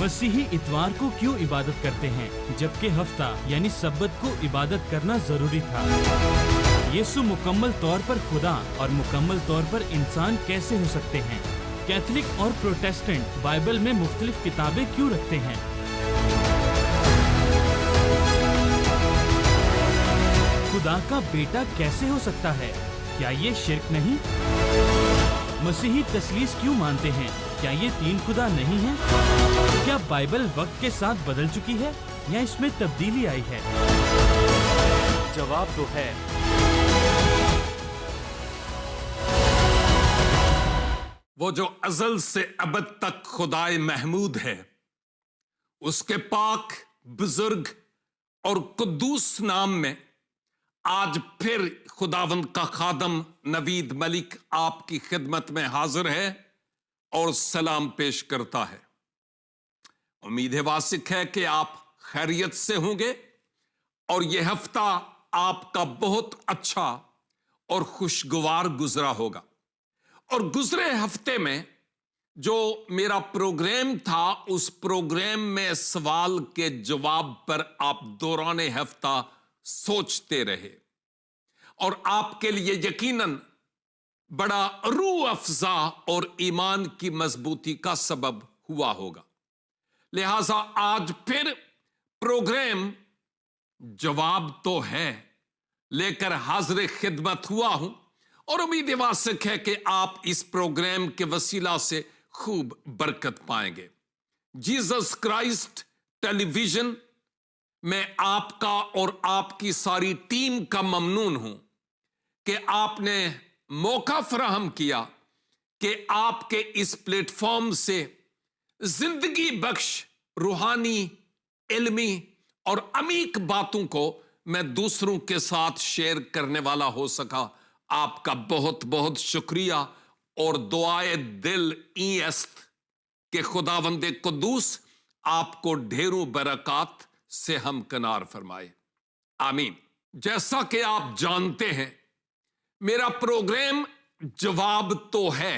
मसीही इतवार को क्यों इबादत करते हैं जबकि हफ्ता यानी सब्बत को इबादत करना जरूरी था? यीशु मुकम्मल तौर पर खुदा और मुकम्मल तौर पर इंसान कैसे हो सकते हैं? कैथोलिक और प्रोटेस्टेंट बाइबल में मुख्तलिफ किताबें क्यों रखते हैं? खुदा का बेटा कैसे हो सकता है? क्या ये शिर्क नहीं? मसीही तस्लीस क्यों मानते हैं? क्या ये तीन खुदा नहीं है? क्या बाइबल वक्त के साथ बदल चुकी है या इसमें तब्दीली आई है? जवाब तो है वो जो अज़ल से अबद तक खुदाए महमूद है, उसके पाक, बुजुर्ग और कुद्दूस नाम में आज फिर खुदावंद का खादम नवीद मलिक आपकी खिदमत में हाजिर है और सलाम पेश करता है। उम्मीद वासिक है कि आप खैरियत से होंगे और यह हफ्ता आपका बहुत अच्छा और खुशगवार गुजरा होगा। और गुजरे हफ्ते में जो मेरा प्रोग्राम था, उस प्रोग्राम में सवाल के जवाब पर आप दौरान हफ्ता सोचते रहे और आपके लिए यकीनन बड़ा रूह अफजा और ईमान की मजबूती का सबब हुआ होगा। लिहाजा आज फिर प्रोग्राम जवाब तो है लेकर हाजिर खिदमत हुआ हूं और उम्मीद वासिक है कि आप इस प्रोग्राम के वसीला से खूब बरकत पाएंगे। जीसस क्राइस्ट टेलीविजन में आपका और आपकी सारी टीम का ममनून हूं कि आपने मौका फराहम किया कि आपके इस प्लेटफॉर्म से जिंदगी बख्श रूहानी, इल्मी और अमीक बातों को मैं दूसरों के साथ शेयर करने वाला हो सका। आपका बहुत बहुत शुक्रिया और दुआए दिल ईस्त के खुदावंदे कुद्दूस आपको ढेरों बरकत से हमकनार फरमाए, आमीन। जैसा कि आप जानते हैं, मेरा प्रोग्राम जवाब तो है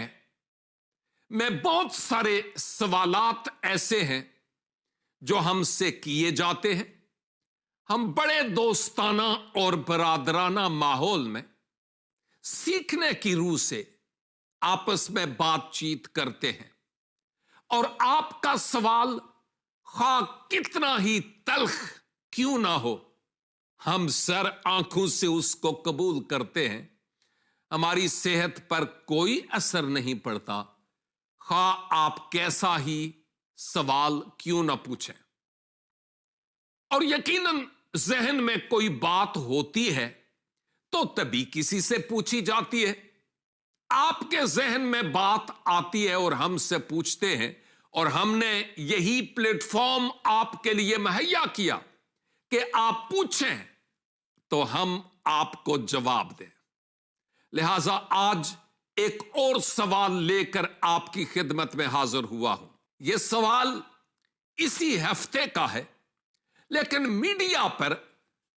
में बहुत सारे सवालात ऐसे हैं जो हमसे किए जाते हैं। हम बड़े दोस्ताना और बरादराना माहौल में सीखने की रूह से आपस में बातचीत करते हैं और आपका सवाल खा कितना ही तल्ख क्यों ना हो, हम सर आंखों से उसको कबूल करते हैं। हमारी सेहत पर कोई असर नहीं पड़ता, खा आप कैसा ही सवाल क्यों ना पूछें। और यकीनन जहन में कोई बात होती है तो तभी किसी से पूछी जाती है। आपके जहन में बात आती है और हमसे पूछते हैं और हमने यही प्लेटफॉर्म आपके लिए मुहैया किया कि आप पूछें तो हम आपको जवाब दें। लिहाजा आज एक और सवाल लेकर आपकी खिदमत में हाजिर हुआ हूं। यह सवाल इसी हफ्ते का है, लेकिन मीडिया पर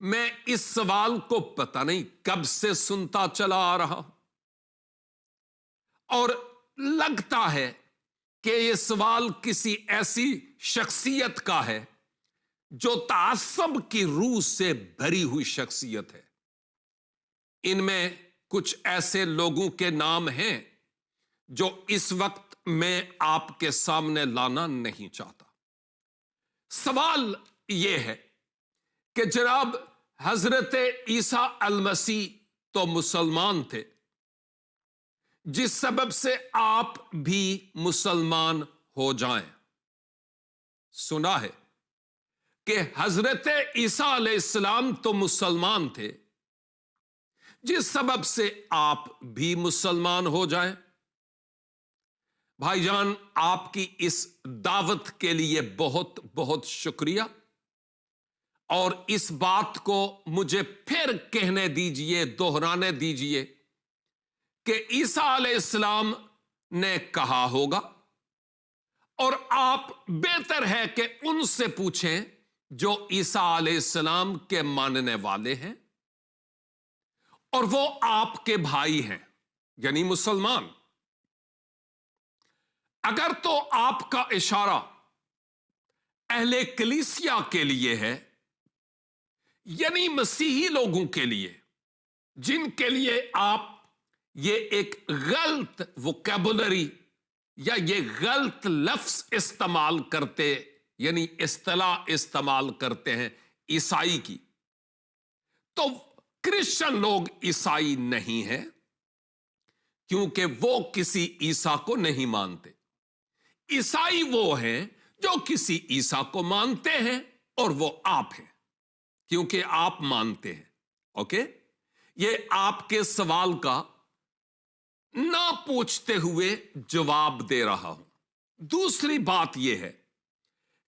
मैं इस सवाल को पता नहीं कब से सुनता चला आ रहा हूं और लगता है कि यह सवाल किसी ऐसी शख्सियत का है जो तासब की रूह से भरी हुई शख्सियत है। इनमें कुछ ऐसे लोगों के नाम हैं जो इस वक्त मैं आपके सामने लाना नहीं चाहता। सवाल यह है कि जनाब हजरत ईसा अल मसीह तो मुसलमान थे, जिस सबब से आप भी मुसलमान हो जाएं। सुना है कि हजरत ईसा अलैहिस्सलाम तो मुसलमान थे, जिस सबब से आप भी मुसलमान हो जाएं। भाईजान, आपकी इस दावत के लिए बहुत बहुत शुक्रिया और इस बात को मुझे फिर कहने दीजिए, दोहराने दीजिए कि ईसा अलैहिस्सलाम ने कहा होगा और आप बेहतर है कि उनसे पूछें जो ईसा अलैहिस्सलाम के मानने वाले हैं और वो आपके भाई हैं, यानी मुसलमान। अगर तो आपका इशारा اہل کلیسیا کے لیے ہے، یعنی مسیحی لوگوں کے لیے، جن کے لیے آپ یہ ایک غلط ووکیبولری یا یہ غلط لفظ استعمال کرتے، یعنی اصطلاح استعمال کرتے ہیں عیسائی کی، تو کرسچن لوگ عیسائی نہیں ہیں، کیونکہ وہ کسی عیسیٰ کو نہیں مانتے۔ عیسائی وہ ہیں جو کسی عیسیٰ کو مانتے ہیں، اور وہ آپ ہیں، کیونکہ آپ مانتے ہیں۔ اوکے، یہ آپ کے سوال کا نہ پوچھتے ہوئے جواب دے رہا ہوں۔ دوسری بات یہ ہے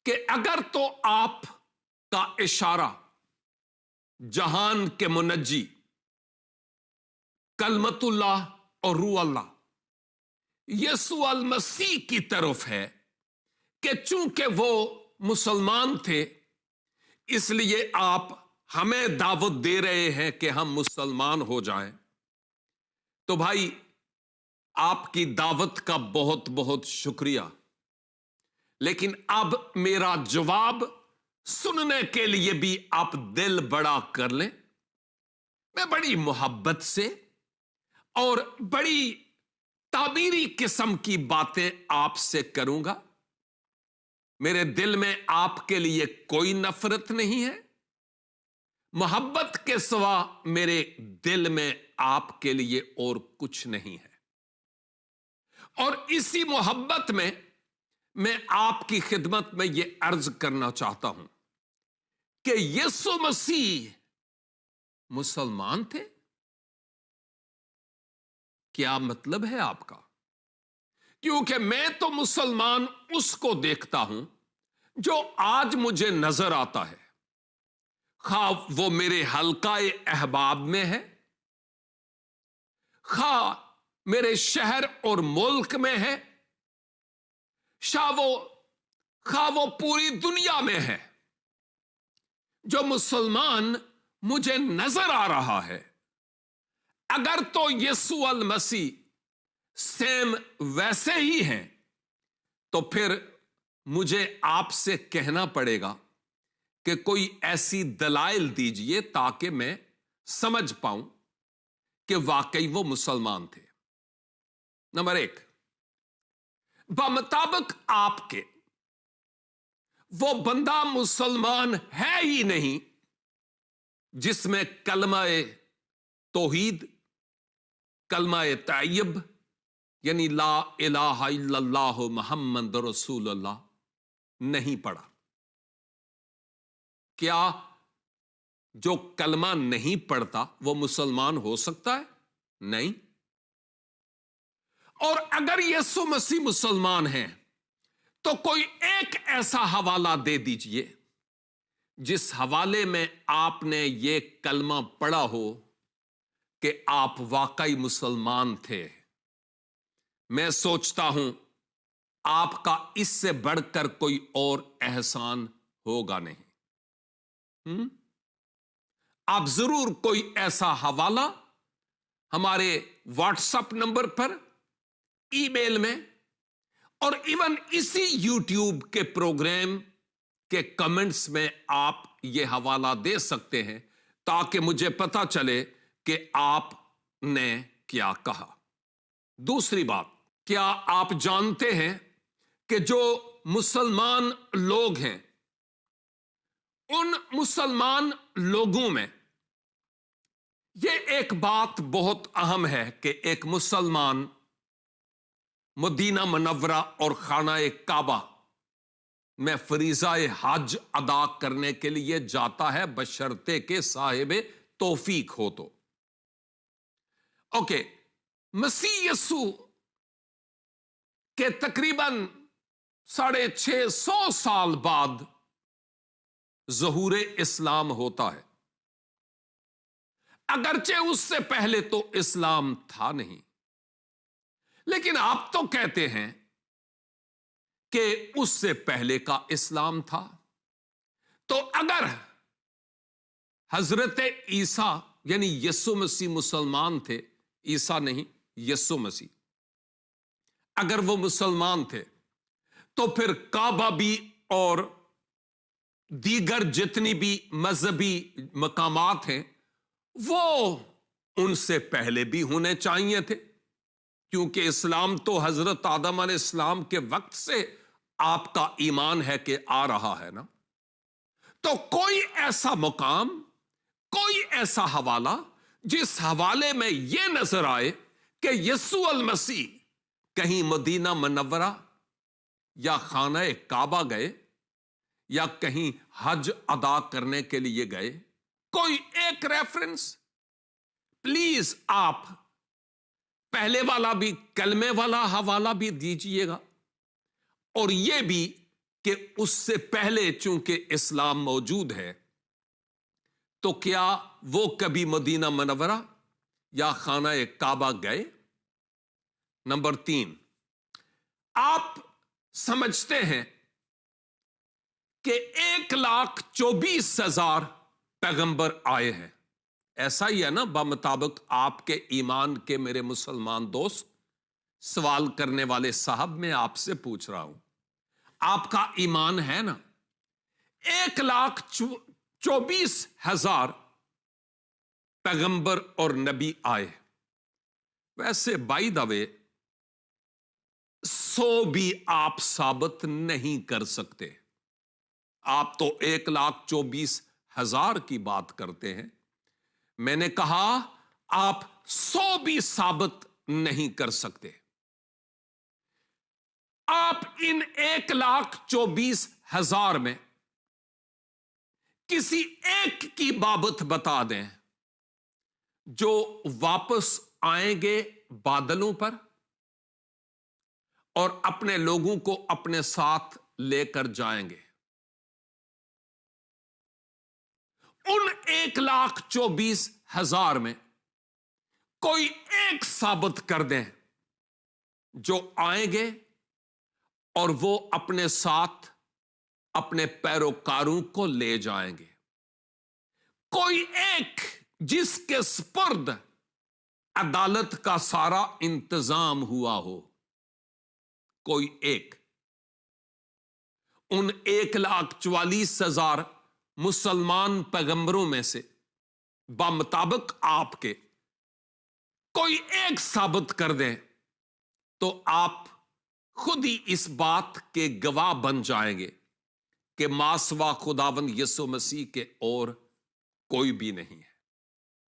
کہ اگر تو آپ کا اشارہ جہان کے منجی کلمت اللہ اور روح اللہ یسوع المسیح کی طرف ہے کہ چونکہ وہ مسلمان تھے اس لیے آپ ہمیں دعوت دے رہے ہیں کہ ہم مسلمان ہو جائیں، تو بھائی آپ کی دعوت کا بہت بہت شکریہ، لیکن اب میرا جواب سننے کے لیے بھی آپ دل بڑا کر لیں۔ میں بڑی محبت سے اور بڑی تعبیری قسم کی باتیں آپ سے کروں گا۔ میرے دل میں آپ کے لیے کوئی نفرت نہیں ہے، محبت کے سوا میرے دل میں آپ کے لیے اور کچھ نہیں ہے، اور اسی محبت میں میں آپ کی خدمت میں یہ عرض کرنا چاہتا ہوں کہ یسوع مسیح مسلمان تھے؟ کیا مطلب ہے آپ کا؟ کیونکہ میں تو مسلمان اس کو دیکھتا ہوں جو آج مجھے نظر آتا ہے، خواہ وہ میرے حلقہ احباب میں ہے، خواہ میرے شہر اور ملک میں ہے، خواہ وہ پوری دنیا میں ہے۔ جو مسلمان مجھے نظر آ رہا ہے، اگر تو یسوع المسیح سیم ویسے ہی ہیں، تو پھر مجھے آپ سے کہنا پڑے گا کہ کوئی ایسی دلائل دیجئے تاکہ میں سمجھ پاؤں کہ واقعی وہ مسلمان تھے۔ نمبر 1، بمطابق آپ کے وہ بندہ مسلمان ہے ہی نہیں جس میں کلمہ توحید، کلمہ طیب یعنی لا الہ الا اللہ محمد رسول اللہ نہیں پڑھا۔ کیا جو کلمہ نہیں پڑھتا وہ مسلمان ہو سکتا ہے؟ نہیں۔ اور اگر یسوع مسیح مسلمان ہیں تو کوئی ایک ایسا حوالہ دے دیجئے جس حوالے میں آپ نے یہ کلمہ پڑھا ہو کہ آپ واقعی مسلمان تھے۔ میں سوچتا ہوں آپ کا اس سے بڑھ کر کوئی اور احسان ہوگا نہیں۔ آپ ضرور کوئی ایسا حوالہ ہمارے واٹس ایپ نمبر پر، ای میل میں، اور ایون اسی یوٹیوب کے پروگرام کے کمنٹس میں آپ یہ حوالہ دے سکتے ہیں تاکہ مجھے پتا چلے کہ آپ نے کیا کہا۔ دوسری بات، کیا آپ جانتے ہیں کہ جو مسلمان لوگ ہیں ان مسلمان لوگوں میں یہ ایک بات بہت اہم ہے کہ ایک مسلمان مدینہ منورہ اور خانہ کعبہ میں فریضہ حج ادا کرنے کے لیے جاتا ہے بشرطے کہ صاحب توفیق ہو تو۔ اوکے، مسیح یسوع کے تقریباً 650 سال بعد ظہور اسلام ہوتا ہے، اگرچہ اس سے پہلے تو اسلام تھا نہیں، لیکن آپ تو کہتے ہیں کہ اس سے پہلے کا اسلام تھا۔ تو اگر حضرت عیسیٰ یعنی یسوع مسیح مسلمان تھے، عیسیٰ نہیں، یسوع مسیح، اگر وہ مسلمان تھے تو پھر کعبہ بھی اور दीगर जितनी भी मजहबी मकामात हैं वो उनसे पहले भी होने चाहिए थे, क्योंकि इस्लाम तो हजरत आदम अलैहिस्सलाम के वक्त से आपका ईमान है कि आ रहा है ना। तो कोई ऐसा मुकाम, कोई ऐसा हवाला जिस हवाले में यह नजर आए कि यीशु अल मसीह कहीं मदीना मुनव्वरा या खाना काबा गए या कहीं हज अदा करने के लिए गए, कोई एक रेफरेंस प्लीज आप पहले वाला भी, कलमे वाला हवाला भी दीजिएगा, और यह भी कि उससे पहले चूंकि इस्लाम मौजूद है तो क्या वो कभी मदीना मुनव्वरा या खाना काबा गए। नंबर 3, आप समझते हैं कि 1,24,000 पैगंबर आए हैं, ऐसा ही है ना बमुताबिक आपके ईमान के मेरे मुसलमान दोस्त। सवाल करने वाले साहब, मैं आपसे पूछ रहा हूं, आपका ईमान है ना? 1,24,000 पैगंबर और नबी आए। वैसे बाय द वे 100 भी आप साबित नहीं कर सकते। आप तो 1,24,000 की बात करते हैं। मैंने कहा आप 100 भी साबित नहीं कर सकते। आप इन 1,24,000 में किसी एक की बाबत बता दें जो वापस आएंगे बादलों पर और अपने लोगों को अपने साथ लेकर जाएंगे। उन 1,24,000 में कोई एक साबित कर दें जो आएंगे और वो अपने साथ अपने पैरोकारों को ले जाएंगे। कोई एक जिसके स्पुर्द अदालत का सारा इंतजाम हुआ हो, कोई एक। उन 1,44,000 मुसलमान पैगंबरों में से बमुताबिक आपके कोई एक साबित कर दें तो आप खुद ही इस बात के गवाह बन जाएंगे कि मासवा खुदावंद यीशु मसीह के और कोई भी नहीं है।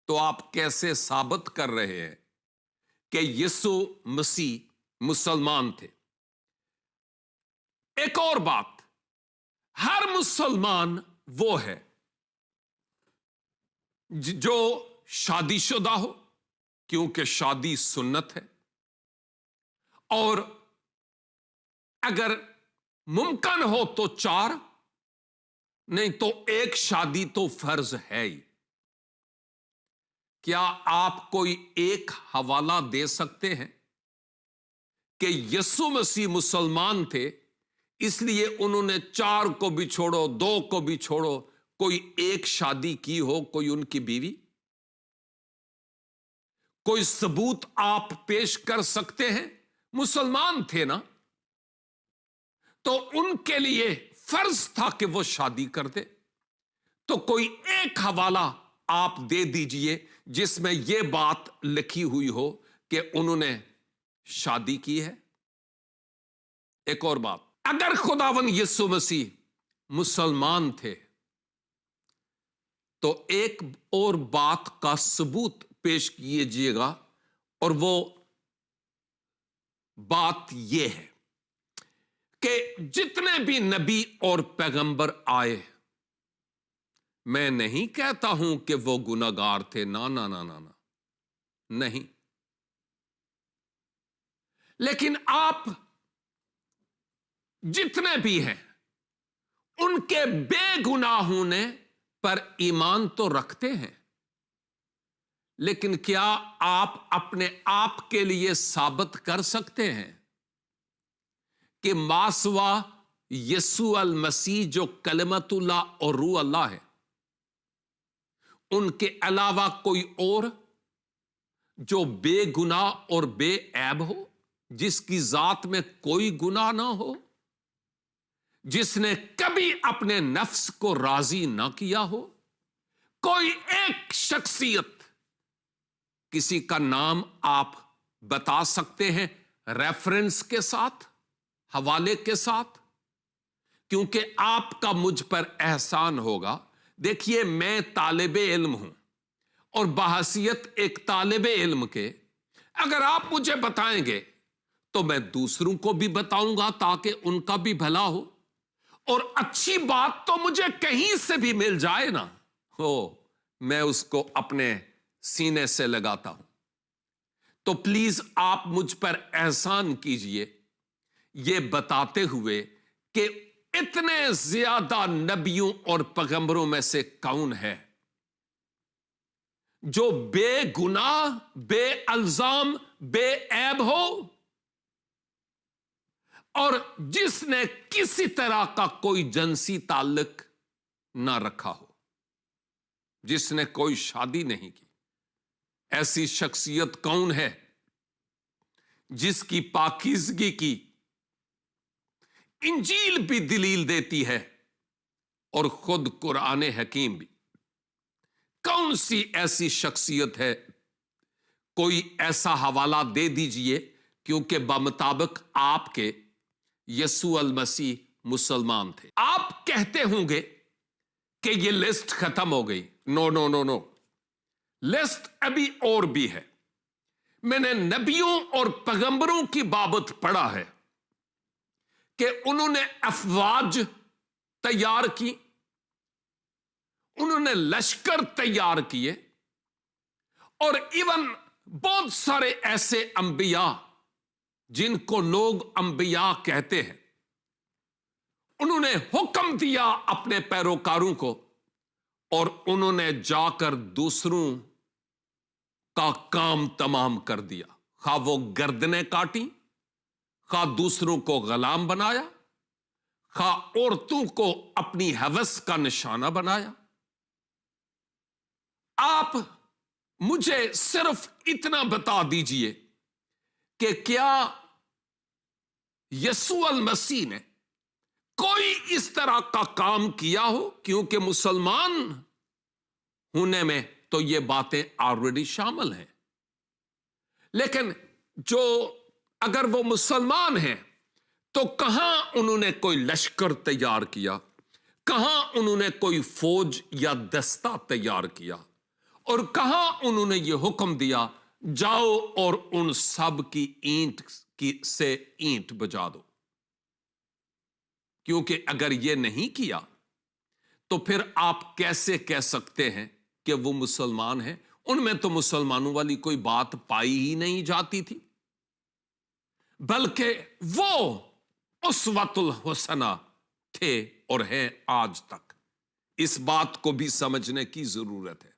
तो आप कैसे साबित कर रहे हैं कि यीशु मसीह मुसलमान थे? एक और बात, हर मुसलमान वो है जो शादीशुदा हो, क्योंकि शादी सुन्नत है, और अगर मुमकिन हो तो 4, नहीं तो 1 शादी तो फर्ज है ही। क्या आप कोई एक हवाला दे सकते हैं कि यीशु मसीह मुसलमान थे इसलिए उन्होंने 4 को भी छोड़ो, 2 को भी छोड़ो, कोई एक शादी की हो, कोई उनकी बीवी? कोई सबूत आप पेश कर सकते हैं? मुसलमान थे ना, तो उनके लिए फर्ज था कि वो शादी करते। तो कोई एक हवाला आप दे दीजिए जिसमें यह बात लिखी हुई हो कि उन्होंने शादी की है। एक और बात, अगर खुदावन यीशु मसीह मुसलमान थे तो एक और बात का सबूत पेश कीजिएगा, और वो बात यह है कि जितने भी नबी और पैगंबर आए, मैं नहीं कहता हूं कि वो गुनाहगार थे, ना ना ना ना ना, नहीं। लेकिन आप जितने भी हैं उनके बेगुनाह होने पर ईमान तो रखते हैं, लेकिन क्या आप अपने आप के लिए साबित कर सकते हैं कि मासवा यीशु अल मसीह जो कलमतुल्लाह और रूह अल्लाह है, उनके अलावा कोई और जो बेगुनाह और बेऐब हो, जिसकी जात में कोई गुनाह ना हो, जिसने कभी अपने नफ्स को राजी ना किया हो? कोई एक शख्सियत, किसी का नाम आप बता सकते हैं रेफरेंस के साथ, हवाले के साथ? क्योंकि आपका मुझ पर एहसान होगा। देखिए, मैं तालिबे इल्म हूं और बहैसियत एक तालिबे इल्म के अगर आप मुझे बताएंगे तो मैं दूसरों को भी बताऊंगा ताकि उनका भी भला हो। और अच्छी बात तो मुझे कहीं से भी मिल जाए ना हो, मैं उसको अपने सीने से लगाता हूं। तो प्लीज आप मुझ पर एहसान कीजिए ये बताते हुए कि इतने ज्यादा नबियों और पैगंबरों में से कौन है जो बेगुनाह, बेअल्जाम, बेऐब हो और जिसने किसी तरह का कोई जिनसी ताल्लुक ना रखा हो, जिसने कोई शादी नहीं की। ऐसी शख्सियत कौन है जिसकी पाकीज़गी की इंजील भी दलील देती है और खुद कुरान हकीम भी? कौन सी ऐसी शख्सियत है? कोई ऐसा हवाला दे दीजिए, क्योंकि बमुताबिक आपके यसू अल मसीह मुसलमान थे। आप कहते होंगे कि ये लिस्ट खत्म हो गई। No no no no, list अभी और भी है। मैंने नबियों और पैगंबरों की बाबत पढ़ा है कि उन्होंने अफवाज तैयार की, उन्होंने लश्कर तैयार किए और इवन बहुत सारे ऐसे अंबिया जिनको लोग अंबिया कहते हैं, उन्होंने हुक्म दिया अपने पैरोकारों को और उन्होंने जाकर दूसरों का काम तमाम कर दिया। खा वो गर्दनें काटी, खा दूसरों को गुलाम बनाया, खा औरतों को अपनी हवस का निशाना बनाया। आप मुझे सिर्फ इतना बता दीजिए कि क्या यसू अल मसीह ने कोई इस तरह का काम किया हो? क्योंकि मुसलमान होने में तो ये बातें ऑलरेडी शामिल हैं, लेकिन जो अगर वो मुसलमान हैं तो कहां उन्होंने कोई लश्कर तैयार किया, कहां उन्होंने कोई फौज या दस्ता तैयार किया, और कहां उन्होंने ये हुक्म दिया जाओ और उन सब की ईंट से ईंट बजा दो? क्योंकि अगर ये नहीं किया तो फिर आप कैसे कह सकते हैं कि वो मुसलमान हैं? उनमें तो मुसलमानों वाली कोई बात पाई ही नहीं जाती थी, बल्कि वो उसवतुल हुसना थे और हैं आज तक। इस बात को भी समझने की जरूरत है।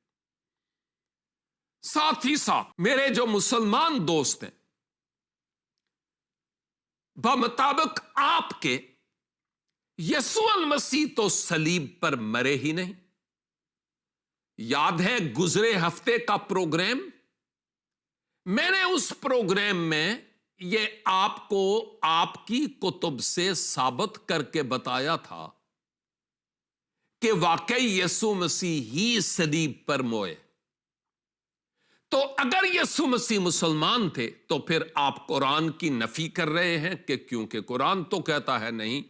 साथ ही साथ मेरे जो मुसलमान दोस्त हैं, बमुताबिक आपके यसू अल मसीह तो सलीब पर मरे ही नहीं। याद है गुजरे हफ्ते का प्रोग्राम? मैंने उस प्रोग्राम में ये आपको आपकी कुतुब से साबित करके बताया था कि वाकई यसू मसीह ही सलीब पर मोए। तो अगर यसू मसीह मुसलमान थे तो फिर आप कुरान की नफी कर रहे हैं कि क्योंकि कुरान तो कहता है नहीं,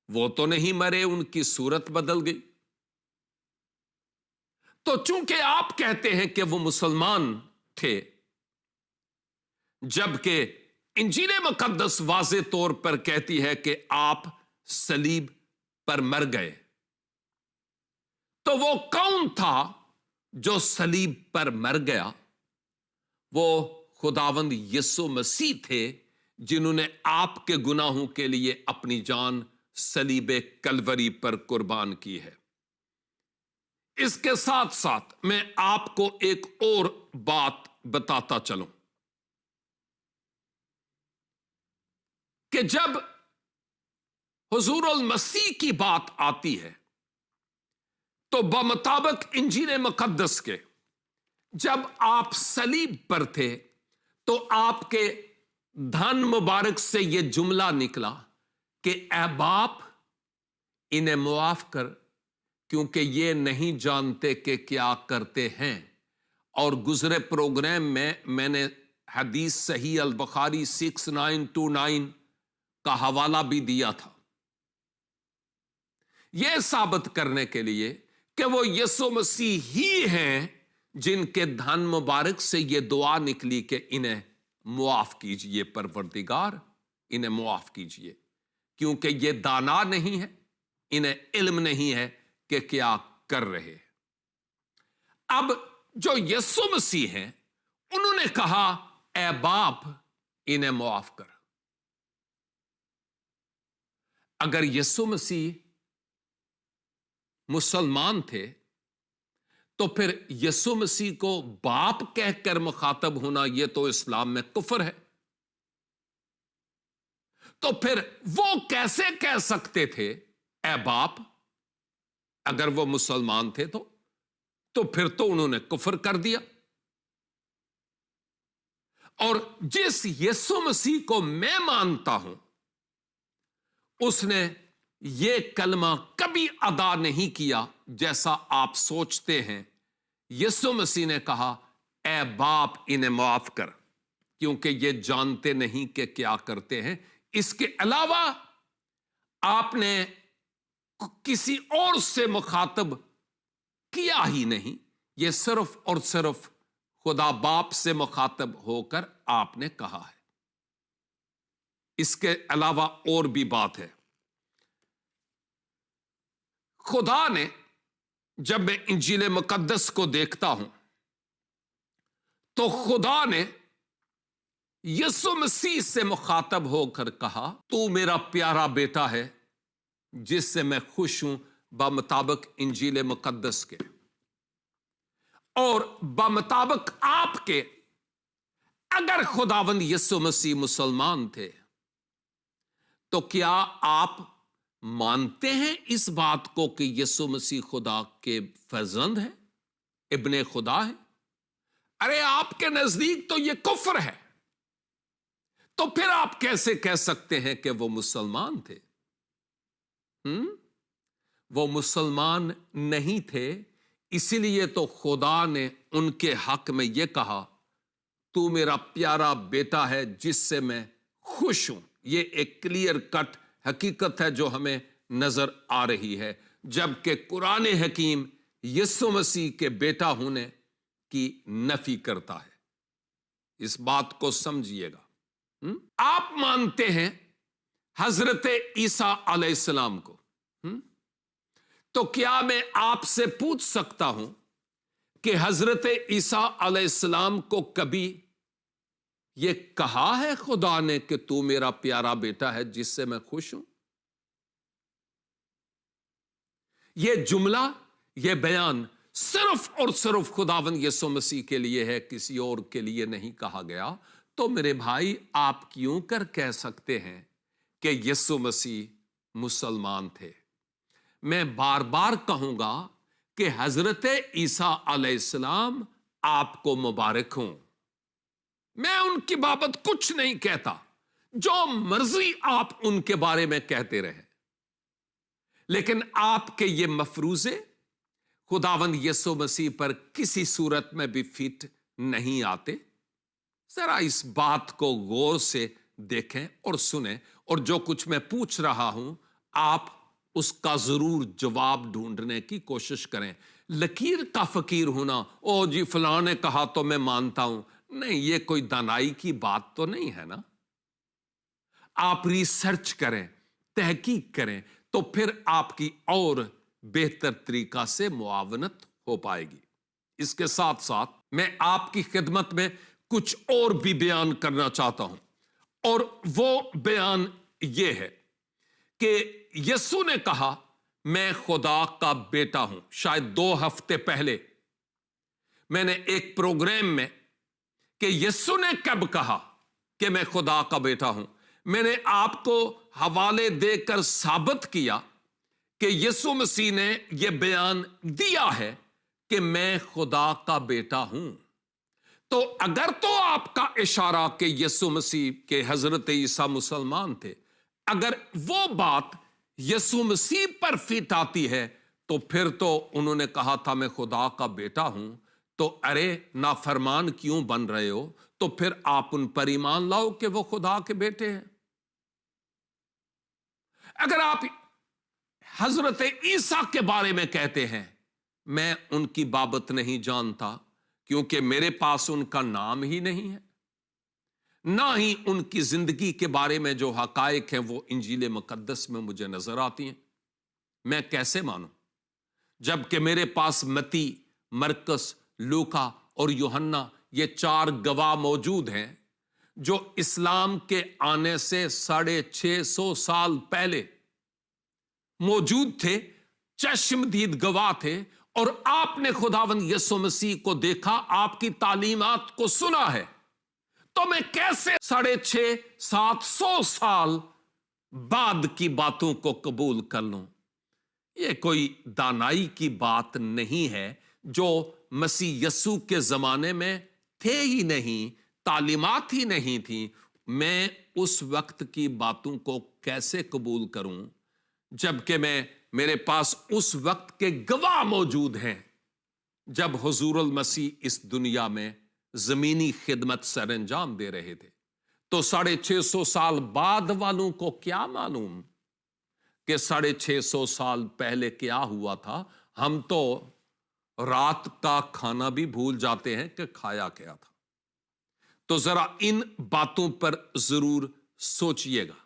वो तो नहीं मरे, उनकी सूरत बदल गई। तो चूंकि आप कहते हैं कि वो मुसलमान थे, जबकि इंजील मुकद्दस वाज़े तौर पर कहती है कि आप सलीब पर मर गए, तो वो कौन था जो सलीब पर मर गया? वो खुदावंद यीशु मसीह थे, जिन्होंने आपके गुनाहों के लिए अपनी जान सलीबे कलवरी पर कुर्बान की है। इसके साथ साथ मैं आपको एक और बात बताता चलूं कि जब हुजूरुल मसीह की बात आती है तो बमुताबिक इंजील मुकद्दस के जब आप सलीब पर थे तो आपके धन मुबारक से यह जुमला निकला कि ऐ बाप انہیں معاف کر کیونکہ یہ نہیں جانتے کہ کیا کرتے ہیں۔ اور گزرے پروگرام میں نے حدیث صحیح البخاری 6929 کا حوالہ بھی دیا تھا، یہ ثابت کرنے کے لیے کہ وہ یسوع مسیح ہی ہیں جن کے دھن مبارک سے یہ دعا نکلی کہ انہیں معاف کیجئے پروردگار، انہیں معاف کیجئے، کیونکہ یہ دانا نہیں ہے، انہیں علم نہیں ہے کہ کیا کر رہے ہیں۔ اب جو یسوع مسیح ہیں انہوں نے کہا اے باپ انہیں معاف کر۔ اگر یسوع مسیح مسلمان تھے تو پھر یسوع مسیح کو باپ کہہ کر مخاطب ہونا یہ تو اسلام میں کفر ہے۔ تو پھر وہ کیسے کہہ سکتے تھے اے باپ؟ اگر وہ مسلمان تھے تو پھر تو انہوں نے کفر کر دیا۔ اور جس یسوع مسیح کو میں مانتا ہوں اس نے یہ کلمہ کبھی ادا نہیں کیا جیسا آپ سوچتے ہیں۔ یسوع مسیح نے کہا اے باپ انہیں معاف کر کیونکہ یہ جانتے نہیں کہ کیا کرتے ہیں۔ اس کے علاوہ آپ نے کسی اور سے مخاطب کیا ہی نہیں، یہ صرف اور صرف خدا باپ سے مخاطب ہو کر آپ نے کہا ہے۔ اس کے علاوہ اور بھی بات ہے، خدا نے جب میں انجیل مقدس کو دیکھتا ہوں تو خدا نے یسوع مسیح سے مخاطب ہو کر کہا تو میرا پیارا بیٹا ہے جس سے میں خوش ہوں، بمطابق انجیل مقدس کے اور بمطابق آپ کے۔ اگر خداوند یسوع مسیح مسلمان تھے تو کیا آپ مانتے ہیں اس بات کو کہ یسوع مسیح خدا کے فرزند ہیں، ابن خدا ہے؟ ارے آپ کے نزدیک تو یہ کفر ہے، تو پھر آپ کیسے کہہ سکتے ہیں کہ وہ مسلمان تھے؟ وہ مسلمان نہیں تھے، اسی لیے تو خدا نے ان کے حق میں یہ کہا تو میرا پیارا بیٹا ہے جس سے میں خوش ہوں۔ یہ ایک کلیئر کٹ حقیقت ہے جو ہمیں نظر آ رہی ہے، جبکہ قرآن حکیم یسوع مسیح کے بیٹا ہونے کی نفی کرتا ہے۔ اس بات کو سمجھیے گا۔ آپ مانتے ہیں حضرت عیسیٰ علیہ السلام کو، تو کیا میں آپ سے پوچھ سکتا ہوں کہ حضرت عیسیٰ علیہ السلام کو کبھی یہ کہا ہے خدا نے کہ تو میرا پیارا بیٹا ہے جس سے میں خوش ہوں؟ یہ جملہ، یہ بیان صرف اور صرف خداوند یسوع مسیح کے لیے ہے، کسی اور کے لیے نہیں کہا گیا۔ تو میرے بھائی آپ کیوں کر کہہ سکتے ہیں کہ یسوع مسیح مسلمان تھے؟ میں بار بار کہوں گا کہ حضرت عیسیٰ علیہ السلام آپ کو مبارک ہوں، میں ان کی بابت کچھ نہیں کہتا، جو مرضی آپ ان کے بارے میں کہتے رہے، لیکن آپ کے یہ مفروضے خداوند یسوع مسیح پر کسی صورت میں بھی فٹ نہیں آتے۔ ذرا اس بات کو غور سے دیکھیں اور سنیں، اور جو کچھ میں پوچھ رہا ہوں آپ اس کا ضرور جواب ڈھونڈنے کی کوشش کریں۔ لکیر کا فقیر ہونا، او جی فلاں نے کہا تو میں مانتا ہوں، نہیں، یہ کوئی دانائی کی بات تو نہیں ہے نا۔ آپ ریسرچ کریں، تحقیق کریں، تو پھر آپ کی اور بہتر طریقہ سے معاونت ہو پائے گی۔ اس کے ساتھ ساتھ میں آپ کی خدمت میں کچھ اور بھی بیان کرنا چاہتا ہوں، اور وہ بیان یہ ہے کہ یسوع نے کہا میں خدا کا بیٹا ہوں۔ شاید 2 ہفتے پہلے میں نے ایک پروگرام میں کہ یسوع نے کب کہا کہ میں خدا کا بیٹا ہوں، میں نے آپ کو حوالے دے کر ثابت کیا کہ یسوع مسیح نے یہ بیان دیا ہے کہ میں خدا کا بیٹا ہوں۔ تو اگر تو آپ کا اشارہ کہ یسوع مسیح کے حضرت عیسیٰ مسلمان تھے، اگر وہ بات यसु मसीह पर फिट आती है तो फिर तो उन्होंने कहा था मैं खुदा का बेटा हूं, तो अरे नाफरमान क्यों बन रहे हो? तो फिर आप उन पर ईमान लाओ कि वो खुदा के बेटे हैं। अगर आप हजरत ईसा के बारे में कहते हैं मैं उनकी बाबत नहीं जानता क्योंकि मेरे पास उनका नाम ही नहीं है, ना ही उनकी जिंदगी के बारे में जो हकायक हैं वो इंजील मुकद्दस में मुझे नजर आती हैं, मैं कैसे मानूं? जबकि मेरे पास मती, मरकस, लूका और यूहन्ना ये 4 गवाह मौजूद हैं जो इस्लाम के आने से 650 साल पहले मौजूद थे, चश्मदीद गवाह थे, और आपने खुदावंद यीशु मसीह को देखा, आपकी तालीमात को सुना है। तो मैं कैसे 650-700 साल बाद की बातों को कबूल कर लूं? यह कोई दानाई की बात नहीं है जो मसीह यस्सु के जमाने में थे ही नहीं, तालीमात ही नहीं थी। मैं उस वक्त की बातों को कैसे कबूल करूं जबकि मेरे पास उस वक्त के गवाह मौजूद हैं जब हुजूरुल मसीह इस दुनिया में जमीनी खिदमत सरंजाम दे रहे थे। तो 650 साल बाद वालों को क्या मालूम कि 650 साल पहले क्या हुआ था? हम तो रात का खाना भी भूल जाते हैं कि खाया क्या था। तो जरा इन बातों पर जरूर सोचिएगा।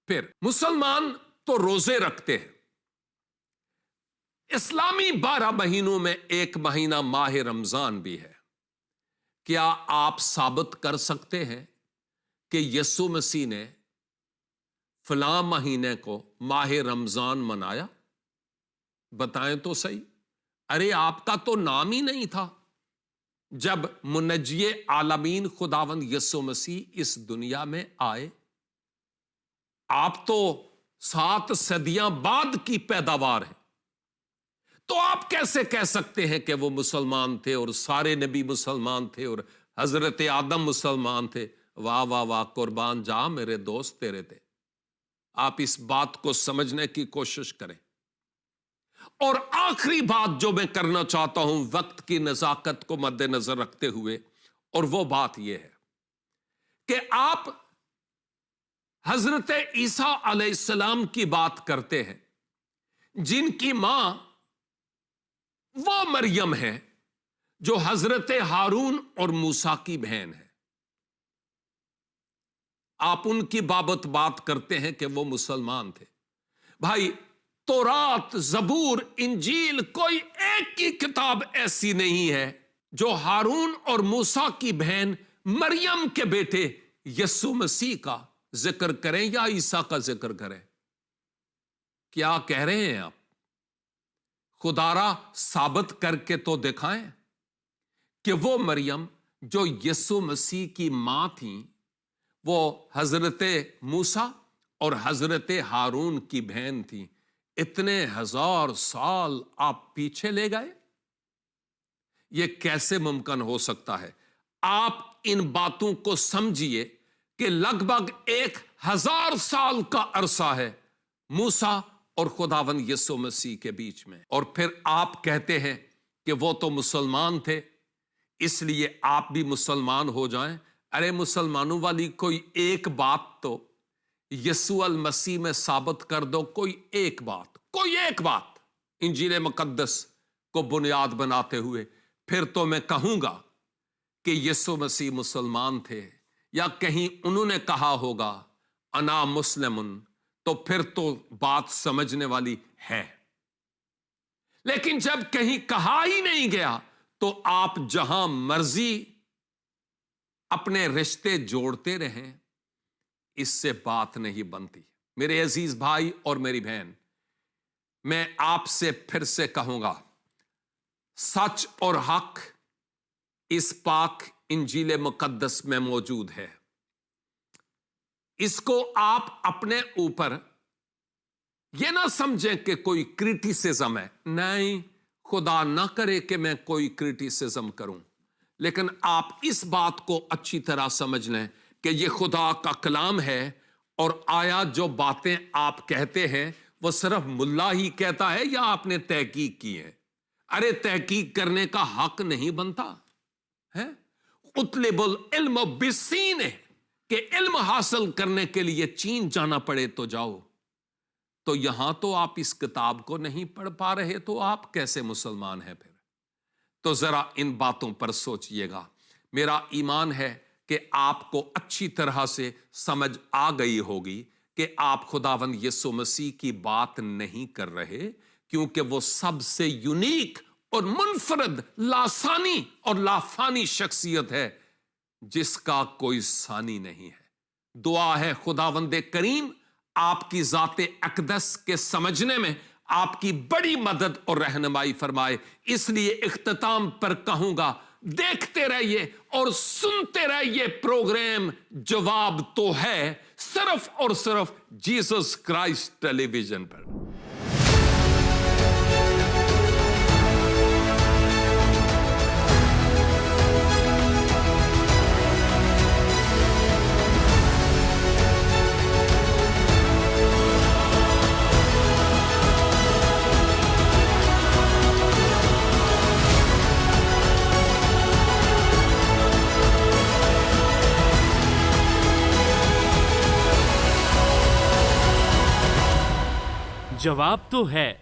फिर मुसलमान तो रोजे रखते हैं। इस्लामी 12 महीनों में एक महीना माह रमजान भी है। क्या आप साबित कर सकते हैं कि यीशु मसीह ने फलां महीने को माह रमजान मनाया? बताएं तो सही। अरे आपका तो नाम ही नहीं था जब मुनज्जिए आलमीन खुदावंद यीशु मसीह इस दुनिया में आए। आप तो 7 सदियां बाद की पैदावार है। तो आप कैसे कह सकते हैं कि वो मुसलमान थे और सारे नबी मुसलमान थे और हजरत आदम मुसलमान थे? वाह वाह वाह, कुर्बान जा मेरे दोस्त तेरे थे। आप इस बात को समझने की कोशिश करें। और आखिरी बात जो मैं करना चाहता हूं वक्त की नजाकत को मद्देनजर रखते हुए, और वो बात यह है कि आप हजरत ईसा अलैहिस्सलाम की बात करते हैं जिनकी मां वो मरियम है जो हजरत हारून और मूसा की बहन है। आप उनकी बाबत बात करते हैं कि वो मुसलमान थे। भाई, तौरात, जबूर, इंजील, कोई एक की किताब ऐसी नहीं है जो हारून और मूसा की बहन मरियम के बेटे यीशु मसीह का जिक्र करें या ईसा का जिक्र करें। क्या कह रहे हैं आप? खुदारा साबित करके तो दिखाएं कि वो मरियम जो यीशु मसीह की मां थी वो हजरत मूसा और हजरत हारून की बहन थी। इतने 1000 साल आप पीछे ले गए? ये कैसे मुमकिन हो सकता है? आप इन बातों को समझिए कि लगभग 1000 साल का अरसा है मूसा और खुदावंद यीशु मसीह के बीच में। और फिर आप कहते हैं कि वो तो मुसलमान थे इसलिए आप भी मुसलमान हो जाएं। अरे, मुसलमानों वाली कोई एक बात तो यीशु अल मसीह में साबित कर दो। कोई एक बात इंजील मुकद्दस को बुनियाद बनाते हुए, फिर तो मैं कहूंगा कि यीशु मसीह मुसलमान थे। या कहीं उन्होंने कहा होगा अना मुस्लिमुन, तो फिर तो बात समझने वाली है। लेकिन जब कहीं कहा ही नहीं गया तो आप जहां मर्जी अपने रिश्ते जोड़ते रहें, इससे बात नहीं बनती। मेरे अजीज भाई और मेरी बहन, मैं आपसे फिर से कहूंगा, सच और हक इस पाक इंजील मुकद्दस में मौजूद है। इसको आप अपने ऊपर यह ना समझें कि कोई क्रिटिसिज्म है। नहीं, खुदा ना करे कि मैं कोई क्रिटिसिज्म करूं, लेकिन आप इस बात को अच्छी तरह समझ लें कि यह खुदा का कलाम है। और आया जो बातें आप कहते हैं وہ صرف ملا ہی کہتا ہے یا آپ نے تحقیق کی ہے؟ ارے تحقیق کرنے کا حق نہیں بنتا ہے؟ اطلب العلم بالسین ہے کہ علم حاصل کرنے کے لیے چین جانا پڑے تو جاؤ. تو یہاں تو آپ اس کتاب کو نہیں پڑھ پا رہے تو آپ کیسے مسلمان ہیں پھر؟ تو ذرا ان باتوں پر سوچئے گا. میرا ایمان ہے کہ آپ کو اچھی طرح سے سمجھ آ گئی ہوگی کہ آپ خداوند یسوع مسیح کی بات نہیں کر رہے، کیونکہ وہ سب سے یونیک اور منفرد لاسانی اور لافانی شخصیت ہے جس کا کوئی ثانی نہیں ہے. دعا ہے خداوند کریم آپ کی ذات اقدس کے سمجھنے میں آپ کی بڑی مدد اور رہنمائی فرمائے. اس لیے اختتام پر کہوں گا، دیکھتے رہیے اور سنتے رہیے پروگرام جواب تو ہے، صرف اور صرف جیسس کرائسٹ ٹیلی ویژن پر. جواب تو ہے.